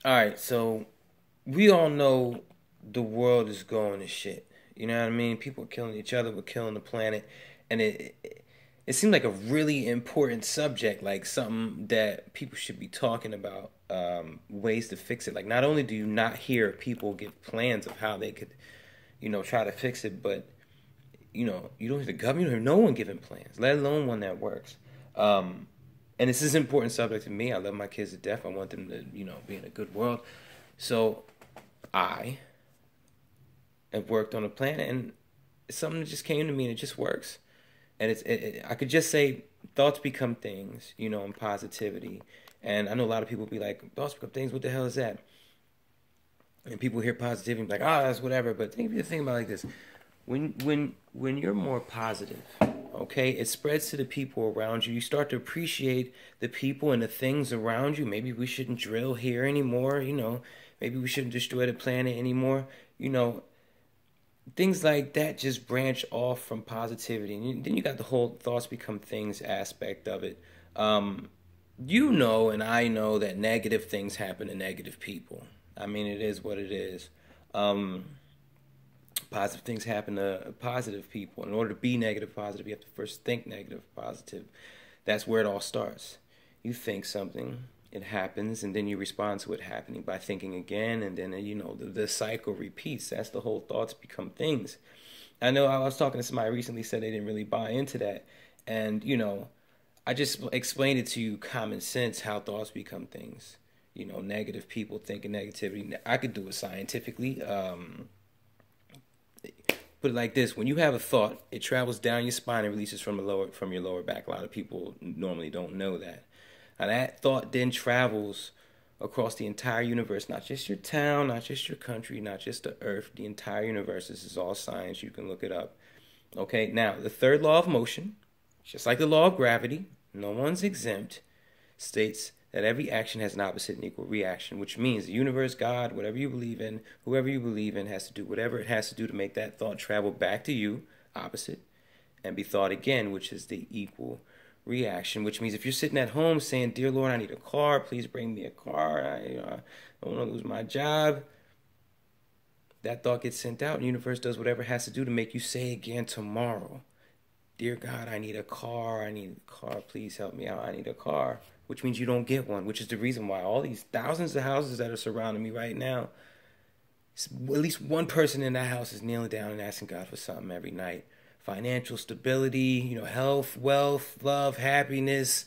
All right, so we all know the world is going to shit. You know what I mean? People are killing each other, we're killing the planet, and it seemed like a really important subject, like something that people should be talking about, ways to fix it. Like, not only do you not hear people give plans of how they could, try to fix it, but you don't hear the government, you don't hear no one giving plans, let alone one that works. Um, and this is an important subject to me. I love my kids to death. I want them to, be in a good world. So I have worked on a plan, and it's something that just came to me, and it just works. And I could just say thoughts become things, and positivity. And I know a lot of people be like, thoughts become things. What the hell is that? And people hear positivity and be like, ah, oh, that's whatever. But think about it like this: when you're more positive, okay, it spreads to the people around you. You start to appreciate the people and the things around you. Maybe we shouldn't drill here anymore. Maybe we shouldn't destroy the planet anymore. You know, things like that just branch off from positivity, and then you got the whole thoughts become things aspect of it. Um, and I know that negative things happen to negative people. I mean, it is what it is. Um, Positive things happen to positive people. In order to be negative positive, you have to first think negative positive. That's where it all starts. You think something, it happens, and then you respond to it happening by thinking again, and then the cycle repeats. That's the whole thoughts become things. I know I was talking to somebody recently said they didn't really buy into that, and I just explained it to you common sense how thoughts become things. Negative people thinking negativity. I could do it scientifically. Put it like this: when you have a thought, it travels down your spine and releases from your lower back. A lot of people normally don't know that. Now that thought then travels across the entire universe, not just your town, not just your country, not just the earth, the entire universe. This is all science. You can look it up. Okay, now the third law of motion, just like the law of gravity, no one's exempt, states that every action has an opposite and equal reaction, which means the universe, God, whatever you believe in, whoever you believe in, has to do whatever it has to do to make that thought travel back to you, opposite, and be thought again, which is the equal reaction. Which means if you're sitting at home saying, "Dear Lord, I need a car. Please bring me a car. I don't want to lose my job," that thought gets sent out, and the universe does whatever it has to do to make you say again tomorrow, "Dear God, I need a car. I need a car. Please help me out. I need a car." Which means you don't get one, which is the reason why all these thousands of houses that are surrounding me right now, at least one person in that house is kneeling down and asking God for something every night. Financial stability, health, wealth, love, happiness,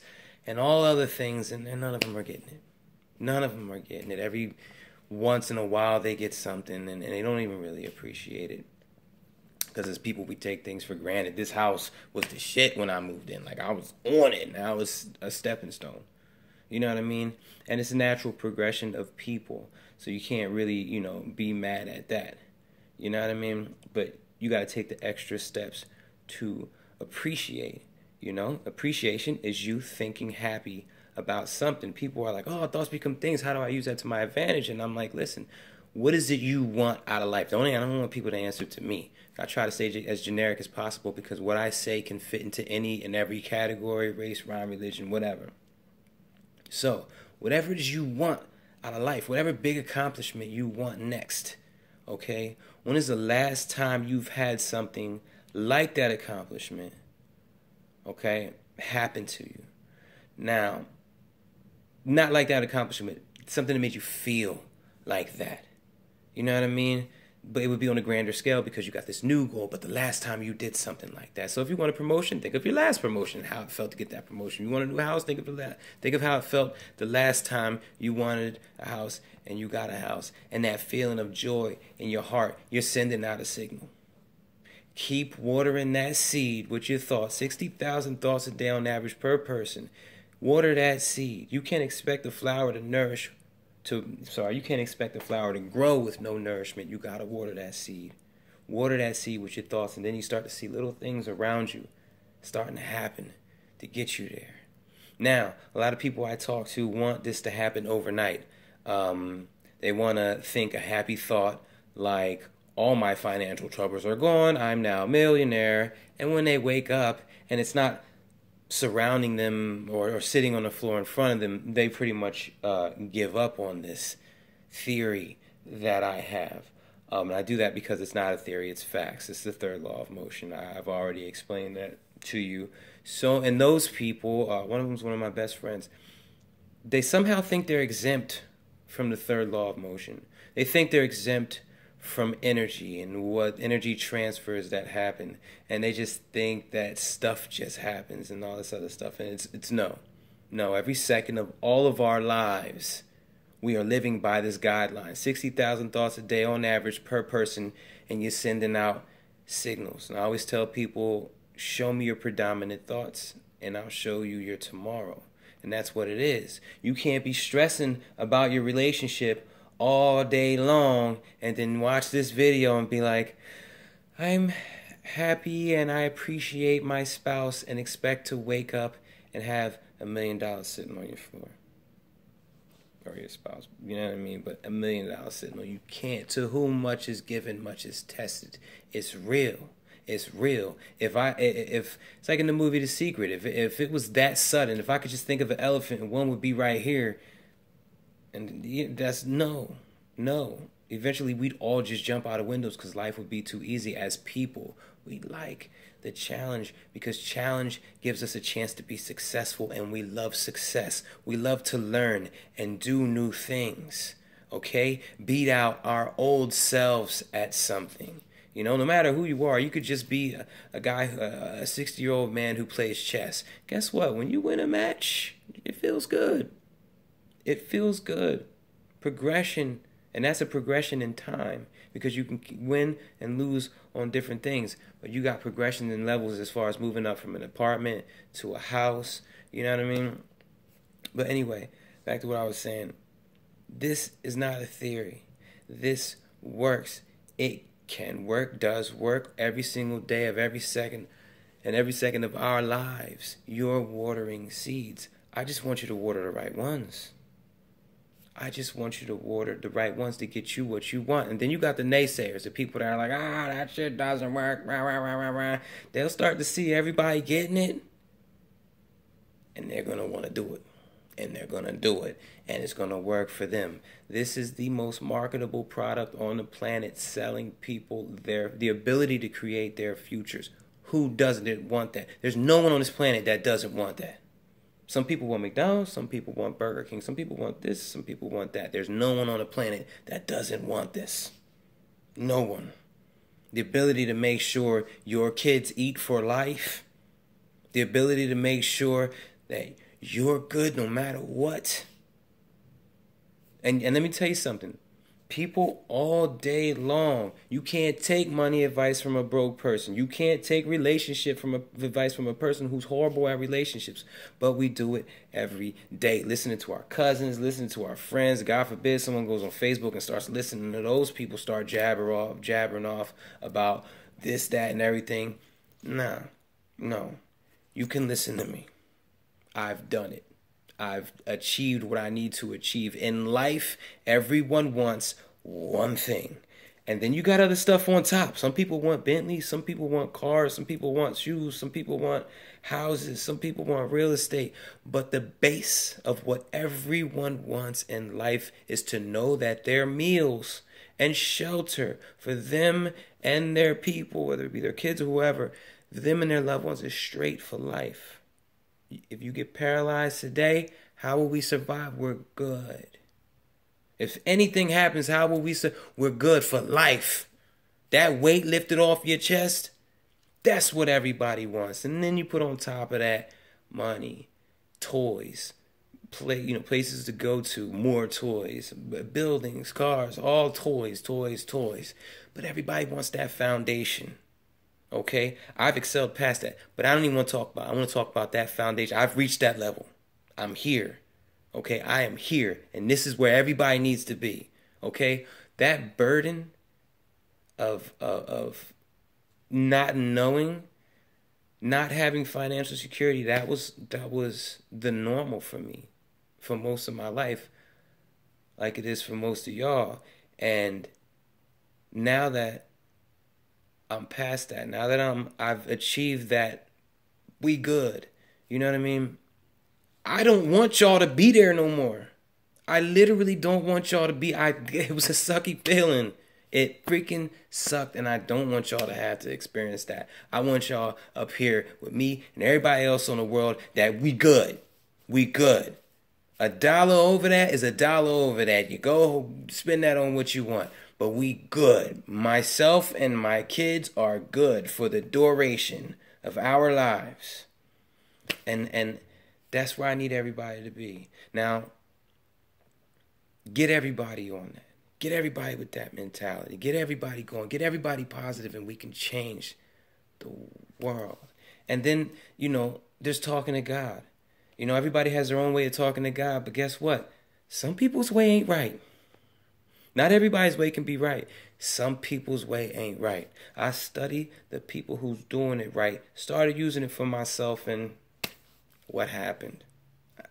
and all other things, and none of them are getting it. None of them are getting it. Every once in a while they get something, and they don't even really appreciate it. Because as people, we take things for granted. This house was the shit when I moved in. Like, I was on it, and I was a stepping stone. You know what I mean? And it's a natural progression of people. So you can't really, be mad at that. You know what I mean? But you got to take the extra steps to appreciate. Appreciation is you thinking happy about something. People are like, "Oh, thoughts become things. How do I use that to my advantage?" And I'm like, listen, what is it you want out of life? I don't want people to answer to me. I try to stay as generic as possible because what I say can fit into any and every category, race, rhyme, religion, whatever. So, whatever it is you want out of life, whatever big accomplishment you want next, okay? When is the last time you've had something like that accomplishment, okay, happen to you? Now, not like that accomplishment, something that made you feel like that. You know what I mean? But it would be on a grander scale because you got this new goal, but the last time you did something like that. So if you want a promotion, think of your last promotion, how it felt to get that promotion. You want a new house, think of that. Think of how it felt the last time you wanted a house and you got a house. And that feeling of joy in your heart, you're sending out a signal. Keep watering that seed with your thoughts. 60,000 thoughts a day on average per person. Water that seed. You can't expect the flower to you can't expect the flower to grow with no nourishment. You gotta water that seed. Water that seed with your thoughts, and then you start to see little things around you starting to happen to get you there. Now, a lot of people I talk to want this to happen overnight. They want to think a happy thought like, all my financial troubles are gone, I'm now a millionaire. And when they wake up and it's not surrounding them or sitting on the floor in front of them, they pretty much give up on this. theory that I have. And I do that because it's not a theory, it's facts. It's the third law of motion. I've already explained that to you. So, and those people, one of them is one of my best friends, they somehow think they're exempt from the third law of motion. They think they're exempt from energy and what energy transfers that happen. And they just think that stuff just happens and all this other stuff. And it's no. No, every second of all of our lives, we are living by this guideline. 60,000 thoughts a day on average per person, and you're sending out signals. And I always tell people, show me your predominant thoughts, and I'll show you your tomorrow. And that's what it is. You can't be stressing about your relationship all day long and then watch this video and be like, I'm happy and I appreciate my spouse, and expect to wake up and have $1 million sitting on your floor. Or your spouse, you know what I mean? But $1 million sitting on you can't. To whom much is given, much is tested. It's real. It's real. If it's like in the movie The Secret, if it was that sudden, if I could just think of an elephant and one would be right here, and that's no. Eventually, we'd all just jump out of windows because life would be too easy. As people, we like the challenge because challenge gives us a chance to be successful, and we love success. We love to learn and do new things, okay? Beat out our old selves at something. You know, no matter who you are, you could just be a guy, a 60-year-old man who plays chess. Guess what? When you win a match, it feels good. It feels good. Progression. And that's a progression in time, because you can win and lose on different things. But you got progression in levels as far as moving up from an apartment to a house. You know what I mean? But anyway, back to what I was saying. This is not a theory. This works. It can work, does work every single day of every second. And every second of our lives, you're watering seeds. I just want you to water the right ones. I just want you to water the right ones to get you what you want. And then you got the naysayers, the people that are like, that shit doesn't work. Rah, rah, rah, rah, rah. They'll start to see everybody getting it, and they're going to want to do it. And they're going to do it. And it's going to work for them. This is the most marketable product on the planet, selling people the ability to create their futures. Who doesn't want that? There's no one on this planet that doesn't want that. Some people want McDonald's, some people want Burger King, some people want this, some people want that. There's no one on the planet that doesn't want this. No one. The ability to make sure your kids eat for life. The ability to make sure that you're good no matter what. And let me tell you something. People all day long, you can't take money advice from a broke person. You can't take advice from a person who's horrible at relationships. But we do it every day. Listening to our cousins, listening to our friends. God forbid someone goes on Facebook and starts listening to those people start jabbering off about this, that, and everything. No. You can listen to me. I've done it. I've achieved what I need to achieve. In life, everyone wants one thing. And then you got other stuff on top. Some people want Bentleys, some people want cars, some people want shoes, some people want houses, some people want real estate. But the base of what everyone wants in life is to know that their meals and shelter for them and their people, whether it be their kids or whoever, them and their loved ones, is straight for life. If you get paralyzed today, how will we survive? We're good. If anything happens, how will we survive? We're good for life. That weight lifted off your chest, that's what everybody wants. And then you put on top of that money, toys, places to go to, more toys, buildings, cars, all toys. But everybody wants that foundation. Okay, I've excelled past that, but I don't even want to talk about it. I want to talk about that foundation. I've reached that level. I'm here. Okay, I am here, and this is where everybody needs to be. Okay, that burden of not knowing, not having financial security, that was the normal for me for most of my life, like it is for most of y'all. And now that I'm past that, now that I've achieved that, we good. You know what I mean? I don't want y'all to be there no more. I literally don't want y'all to be. It was a sucky feeling. It freaking sucked, and I don't want y'all to have to experience that. I want y'all up here with me and everybody else on the world that we good. We good. $1 over that is $1 over that. You go spend that on what you want. But we good. Myself and my kids are good for the duration of our lives. And that's where I need everybody to be. Now, get everybody on that. Get everybody with that mentality. Get everybody going. Get everybody positive, and we can change the world. And then, there's talking to God. Everybody has their own way of talking to God, but guess what? Some people's way ain't right. Not everybody's way can be right. Some people's way ain't right. I study the people who's doing it right, started using it for myself, and what happened?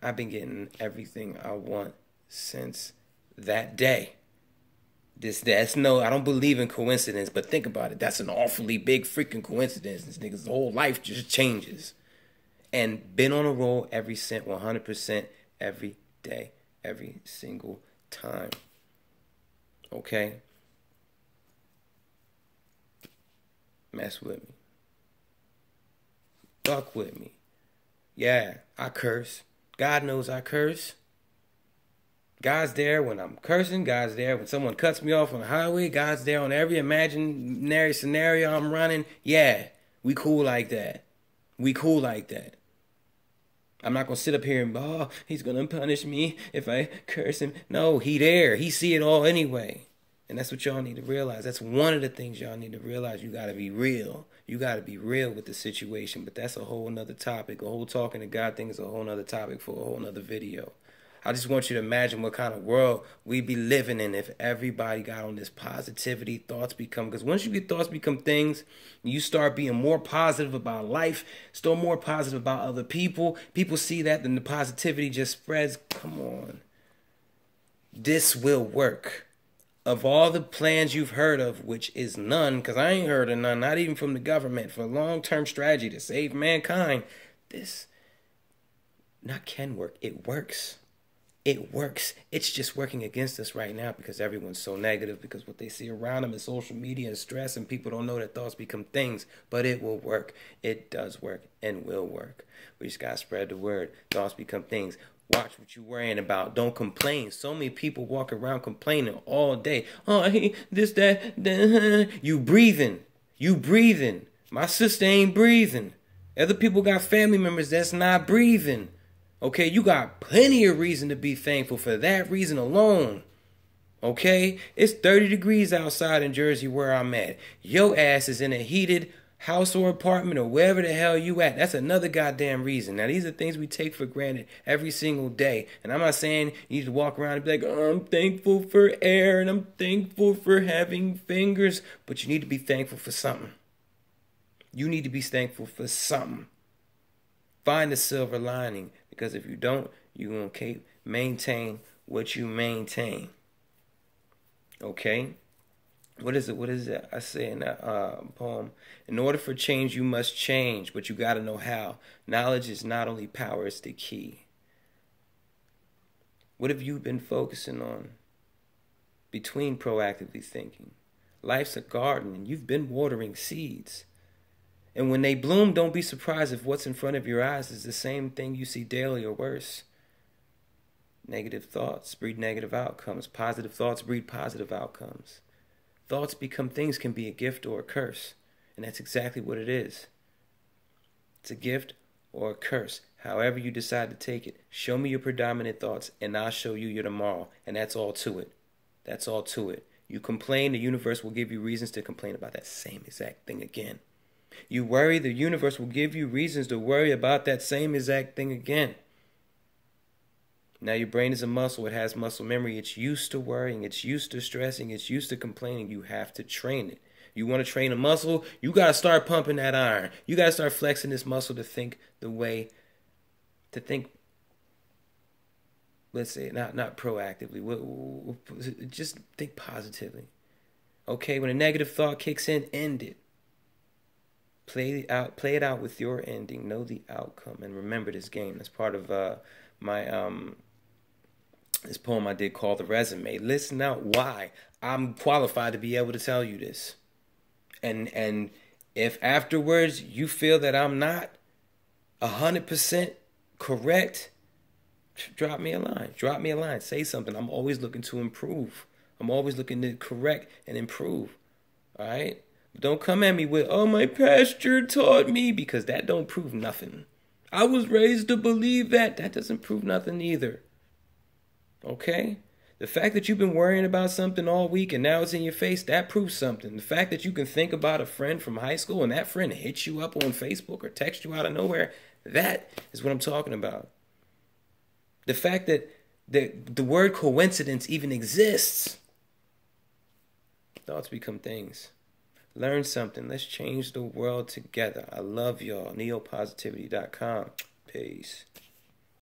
I've been getting everything I want since that day. I don't believe in coincidence, but think about it. That's an awfully big freaking coincidence. This nigga's whole life just changes. And been on a roll every cent, 100%, every day, every single time. Okay? Mess with me. Fuck with me. Yeah, I curse. God knows I curse. God's there when I'm cursing. God's there when someone cuts me off on the highway. God's there on every imaginary scenario I'm running. Yeah, we cool like that. We cool like that. I'm not going to sit up here and, he's going to punish me if I curse him. No, he there. He see it all anyway. And that's what y'all need to realize. That's one of the things y'all need to realize. You got to be real. You got to be real with the situation. But that's a whole nother topic. A whole talking to God thing is a whole nother topic for a whole nother video. I just want you to imagine what kind of world we'd be living in if everybody got on this positivity. Because once thoughts become things, you start being more positive about life, still more positive about other people. People see that, then the positivity just spreads. Come on. This will work. Of all the plans you've heard of, which is none, because I ain't heard of none, not even from the government, for long-term strategy to save mankind, this not can work. It works. It works. It's just working against us right now because everyone's so negative, because what they see around them is social media and stress, and people don't know that thoughts become things. But it will work. It does work and will work. We just got to spread the word. Thoughts become things. Watch what you're worrying about. Don't complain. So many people walk around complaining all day. Oh, I hate this, that. You breathing. You breathing. My sister ain't breathing. Other people got family members that's not breathing. Okay, you got plenty of reason to be thankful for that reason alone. Okay, it's 30 degrees outside in Jersey where I'm at. Your ass is in a heated house or apartment or wherever the hell you at. That's another goddamn reason. Now, these are things we take for granted every single day. And I'm not saying you need to walk around and be like, oh, I'm thankful for air and I'm thankful for having fingers. But you need to be thankful for something. You need to be thankful for something. Find the silver lining. Because if you don't, you're going to maintain what you maintain. Okay? What is it? I say in that poem, in order for change, you must change, but you got to know how. Knowledge is not only power, it's the key. What have you been focusing on between proactively thinking? Life's a garden, and you've been watering seeds. And when they bloom, don't be surprised if what's in front of your eyes is the same thing you see daily or worse. Negative thoughts breed negative outcomes. Positive thoughts breed positive outcomes. Thoughts become things can be a gift or a curse. And that's exactly what it is. It's a gift or a curse. However you decide to take it. Show me your predominant thoughts and I'll show you your tomorrow. And that's all to it. That's all to it. You complain, the universe will give you reasons to complain about that same exact thing again. You worry, the universe will give you reasons to worry about that same exact thing again. Now your brain is a muscle. It has muscle memory. It's used to worrying. It's used to stressing. It's used to complaining. You have to train it. You want to train a muscle? You got to start pumping that iron. You got to start flexing this muscle to think let's say, not proactively. Just think positively. Okay, when a negative thought kicks in, end it. Play it out with your ending. Know the outcome and remember this game. That's part of my This poem I did called The Resume. Listen out why. I'm qualified to be able to tell you this. And if afterwards you feel that I'm not 100% correct, drop me a line. Drop me a line. Say something. I'm always looking to improve. I'm always looking to correct and improve. All right? Don't come at me with, oh, my pastor taught me, because that don't prove nothing. I was raised to believe that. That doesn't prove nothing either. Okay? The fact that you've been worrying about something all week and now it's in your face, that proves something. The fact that you can think about a friend from high school and that friend hits you up on Facebook or texts you out of nowhere, that is what I'm talking about. The fact that the word coincidence even exists. Thoughts become things. Learn something. Let's change the world together. I love y'all. Neopositivity.com. Peace.